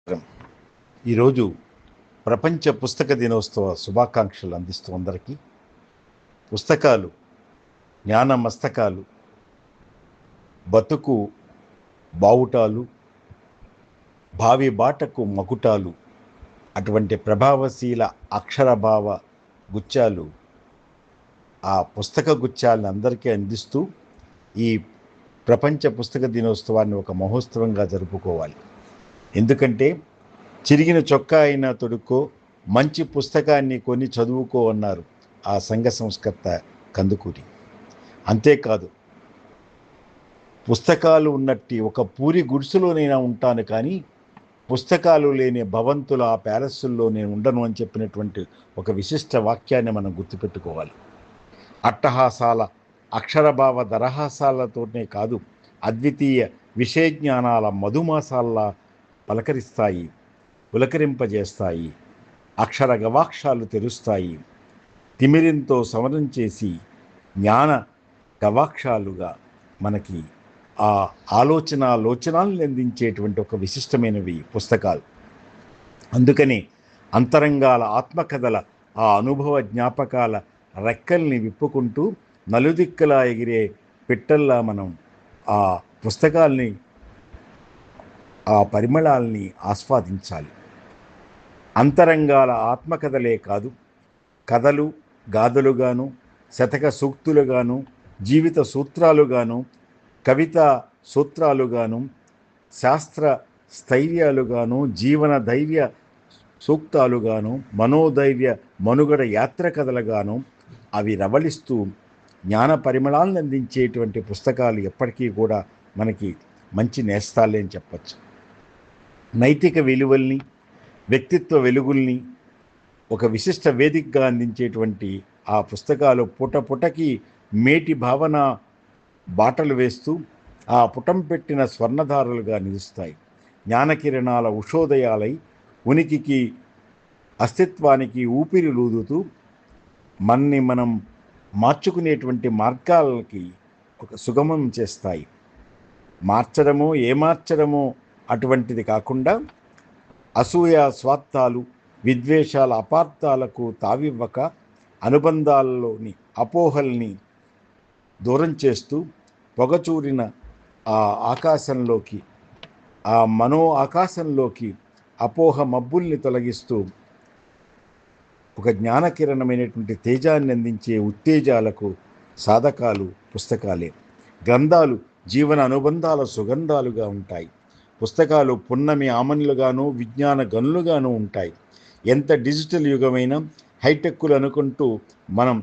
ఈరోజు ప్రపంచ పుస్తక దినోత్సవ శుభాకాంక్షలు అందిస్తూ అందరికీ. పుస్తకాలు జ్ఞాన మస్తకాలు, బతుకు బావుటాలు, భావి బాటకు మకుటాలు, అటువంటి ప్రభావశీల అక్షరభావ గుచ్చాలు ఆ పుస్తక గుచ్చాలను అందరికీ అందిస్తూ ఈ ప్రపంచ పుస్తక దినోత్సవాన్ని ఒక మహోత్సవంగా జరుపుకోవాలి. ఎందుకంటే చిరిగిన చొక్కా అయినా తొడుక్కో, మంచి పుస్తకాన్ని కొని చదువుకో అన్నారు ఆ సంఘ సంస్కర్త కందుకూరి. అంతేకాదు, పుస్తకాలు ఉన్నట్టి ఒక పూరి గుడిసెలోనైనా ఉంటాను కానీ పుస్తకాలు లేని భవంతుల ఆ ప్యాలెస్సుల్లో నేను ఉండను అని చెప్పినటువంటి ఒక విశిష్ట వాక్యాన్ని మనం గుర్తుపెట్టుకోవాలి. అట్టహాసాల అక్షరభావ దరహాసాలతోనే కాదు, అద్వితీయ విషయజ్ఞానాల మధుమాసాల్లా పలకరిస్తాయి, పులకరింపజేస్తాయి, అక్షర గవాక్షాలు తెరుస్తాయి, తిమిరంతో సమరం చేసి జ్ఞాన గవాక్షాలుగా మనకి ఆ లోచనాలను అందించేటువంటి ఒక విశిష్టమైనవి పుస్తకాలు. అందుకని అంతరంగాల ఆత్మకథల ఆ అనుభవ జ్ఞాపకాల రెక్కల్ని విప్పుకుంటూ నలుదిక్కలా ఎగిరే పిట్టల్లా మనం ఆ పుస్తకాల్ని, ఆ పరిమళాల్ని ఆస్వాదించాలి. అంతరంగాల ఆత్మకథలే కాదు, కథలు గాథలుగాను, శతక సూక్తులుగాను, జీవిత సూత్రాలుగాను, కవిత సూత్రాలుగాను, శాస్త్ర స్థైర్యాలుగాను, జీవన ధైర్య సూక్తాలుగాను, మనోధైర్య మనుగడ యాత్ర కథలుగాను అవి రవళిస్తూ జ్ఞాన పరిమళాలను అందించేటువంటి పుస్తకాలు ఎప్పటికీ కూడా మనకి మంచి నేస్తాలే అని చెప్పచ్చు. నైతిక విలువల్ని, వ్యక్తిత్వ వెలుగుల్ని ఒక విశిష్ట వేదికగా అందించేటువంటి ఆ పుస్తకాలు పుటకి మేటి భావన బాటలు వేస్తూ ఆ పుటం పెట్టిన స్వర్ణధారులుగా నిలుస్తాయి. జ్ఞానకిరణాల ఉషోదయాలై ఉనికికి అస్తిత్వానికి ఊపిరిలూదుతూ మన్ని మనం మార్చుకునేటువంటి మార్గాలకి ఒక సుగమం చేస్తాయి. మార్చడమో ఏమార్చడమో అటువంటిది కాకుండా అసూయ స్వార్థాలు, విద్వేషాల అపార్థాలకు తావివ్వక అనుబంధాలలోని అపోహల్ని దూరం చేస్తూ పొగచూరిన ఆ ఆకాశంలోకి, ఆ మనో ఆకాశంలోకి అపోహ మబ్బుల్ని తొలగిస్తూ ఒక జ్ఞానకిరణమైనటువంటి తేజాన్ని అందించే ఉత్తేజాలకు సాధకాలు పుస్తకాలే. గ్రంథాలు జీవన అనుబంధాల సుగంధాలుగా ఉంటాయి. పుస్తకాలు పున్నమి ఆమన్లుగాను, విజ్ఞాన గనులుగాను ఉంటాయి. ఎంత డిజిటల్ యుగమైనా హైటెక్కులు అనుకుంటూ మనం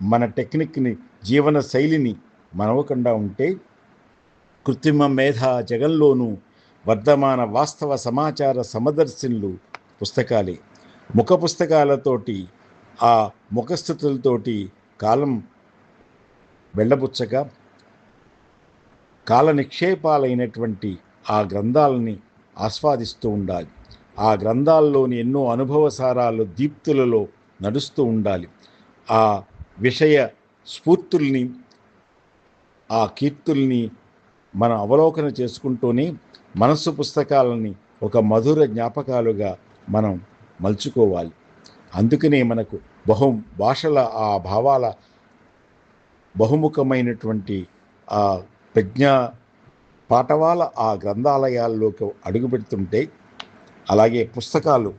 మన టెక్నిక్ని, జీవన శైలిని మనవకుండా ఉంటే కృత్రిమ మేధ జగంలోనూ వర్ధమాన వాస్తవ సమాచార సమదర్శనులు పుస్తకాలే. ముఖ పుస్తకాలతోటి, ఆ ముఖస్థుతులతోటి కాలం వెళ్ళబుచ్చగా కాల నిక్షేపాలైనటువంటి ఆ గ్రంథాలని ఆస్వాదిస్తూ ఉండాలి. ఆ గ్రంథాల్లోని ఎన్నో అనుభవ సారాలు దీప్తులలో నడుస్తూ ఉండాలి. ఆ విషయ స్ఫూర్తుల్ని, ఆ కీర్తుల్ని మనం అవలోకన చేసుకుంటూనే మనస్సు పుస్తకాలని ఒక మధుర జ్ఞాపకాలుగా మనం మలుచుకోవాలి. అందుకనే మనకు భాషల ఆ భావాల బహుముఖమైనటువంటి ఆ ప్రజ్ఞా పాఠవాల ఆ గ్రంథాలయాల్లోకి అడుగుపెడుతుంటే, అలాగే పుస్తకాలు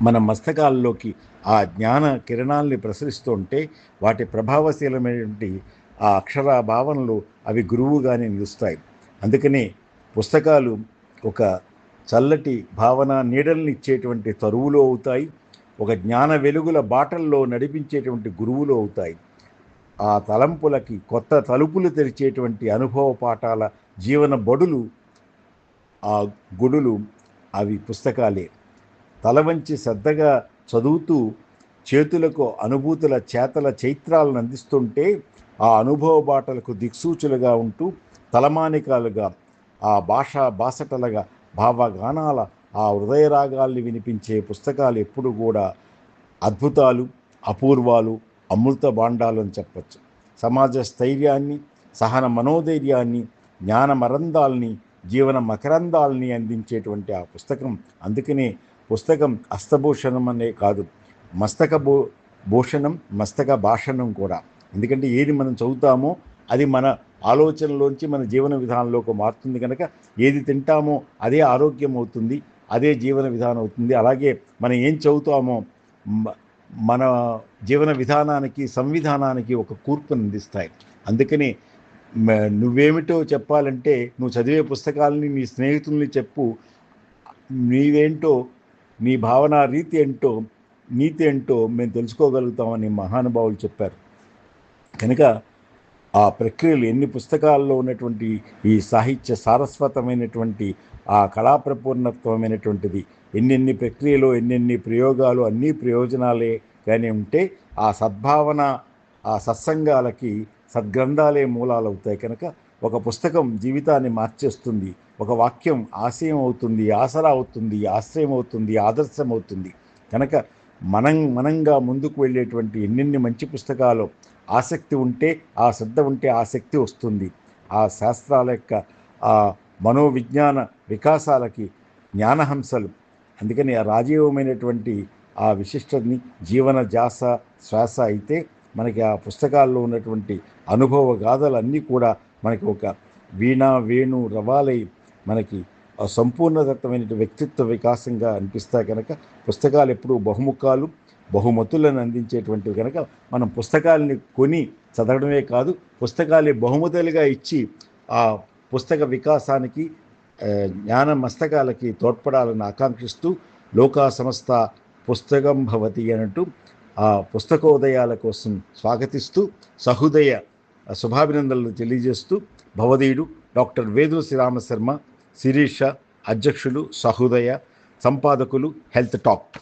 మన మస్తకాల్లోకి ఆ జ్ఞాన కిరణాల్ని ప్రసరిస్తూ ఉంటే వాటి ప్రభావశీలమైనటువంటి ఆ అక్షర భావనలు అవి గురువుగానే నిలుస్తాయి. అందుకనే పుస్తకాలు ఒక చల్లటి భావన నీడల్ని ఇచ్చేటువంటి తరువులు అవుతాయి. ఒక జ్ఞాన వెలుగుల బాటల్లో నడిపించేటువంటి గురువులు అవుతాయి. ఆ తలంపులకి కొత్త తలుపులు తెరిచేటువంటి అనుభవ పాఠాల జీవన బడులు, ఆ గుడులు అవి పుస్తకాలే. తల వంచి శ్రద్ధగా చదువుతూ చేతులకు అనుభూతుల చేతల చైత్రాలను అందిస్తుంటే ఆ అనుభవ బాటలకు దిక్సూచులుగా ఉంటూ తలమానికాలుగా ఆ బాసటలుగా భావగానాల ఆ హృదయరాగాల్ని వినిపించే పుస్తకాలు ఎప్పుడు కూడా అద్భుతాలు, అపూర్వాలు, అమృత భాండాలు అని చెప్పచ్చు. సమాజ స్థైర్యాన్ని, సహన మనోధైర్యాన్ని, జ్ఞాన మరందాల్ని జీవన మకరందాలని అందించేటువంటి ఆ పుస్తకం. అందుకనే పుస్తకం హస్తభూషణం అనే కాదు, మస్తక భూషణం, మస్తక భాషణం కూడా. ఎందుకంటే ఏది మనం చదువుతామో అది మన ఆలోచనలోంచి మన జీవన విధానంలోకి మారుతుంది కనుక, ఏది తింటామో అదే ఆరోగ్యం అవుతుంది, అదే జీవన విధానం అవుతుంది. అలాగే మనం ఏం చదువుతామో మన జీవన విధానానికి, సంవిధానానికి ఒక కూర్పును అందిస్తాయి. అందుకని నువ్వేమిటో చెప్పాలంటే నువ్వు చదివే పుస్తకాలని నీ స్నేహితుల్ని చెప్పు, నీవేంటో, నీ భావన రీతి ఏంటో, నీతి ఏంటో మేము తెలుసుకోగలుగుతామని మహానుభావులు చెప్పారు. కనుక ఆ ప్రక్రియలు ఎన్ని పుస్తకాల్లో ఉన్నటువంటి ఈ సాహిత్య సారస్వతమైనటువంటి ఆ కళాప్రపూర్ణత్వమైనటువంటిది, ఎన్నెన్ని ప్రక్రియలు, ఎన్నెన్ని ప్రయోగాలు, అన్నీ ప్రయోజనాలే కానీ ఉంటే ఆ సద్భావన, ఆ సత్సంగాలకి సద్గ్రంథాలే మూలాలవుతాయి. కనుక ఒక పుస్తకం జీవితాన్ని మార్చేస్తుంది, ఒక వాక్యం ఆశయం అవుతుంది, ఆసరా అవుతుంది, ఆశ్రయం అవుతుంది, ఆదర్శం అవుతుంది. కనుక మనంగా ముందుకు వెళ్ళేటువంటి ఎన్నెన్ని మంచి పుస్తకాలు, ఆసక్తి ఉంటే, ఆ శ్రద్ధ ఉంటే ఆ శక్తి వస్తుంది. ఆ శాస్త్రాల యొక్క ఆ మనోవిజ్ఞాన వికాసాలకి జ్ఞానహంసలు. అందుకని ఆ రాజీవమైనటువంటి ఆ విశిష్టని జీవన జాస శ్వాస అయితే మనకి ఆ పుస్తకాల్లో ఉన్నటువంటి అనుభవ గాథలన్నీ కూడా మనకి ఒక వీణ వేణు రవాలై మనకి సంపూర్ణదత్తమైన వ్యక్తిత్వ వికాసంగా అనిపిస్తాయి. కనుక పుస్తకాలు ఎప్పుడూ బహుముఖాలు, బహుమతులను అందించేటువంటివి. కనుక మనం పుస్తకాలని కొని చదవడమే కాదు, పుస్తకాలే బహుమతులుగా ఇచ్చి ఆ పుస్తక వికాసానికి, జ్ఞాన మస్తకాలకి తోడ్పడాలని ఆకాంక్షిస్తూ, లోకా సంస్థ పుస్తకం భవతి అన్నట్టు ఆ పుస్తకోదయాల కోసం స్వాగతిస్తూ, సహృదయ శుభాభినందనలు తెలియజేస్తూ, భవదీయుడు డాక్టర్ వేదు శ్రీరామశర్మ, శిరీష, అధ్యక్షులు సహృదయ, సంపాదకులు హెల్త్ టాక్.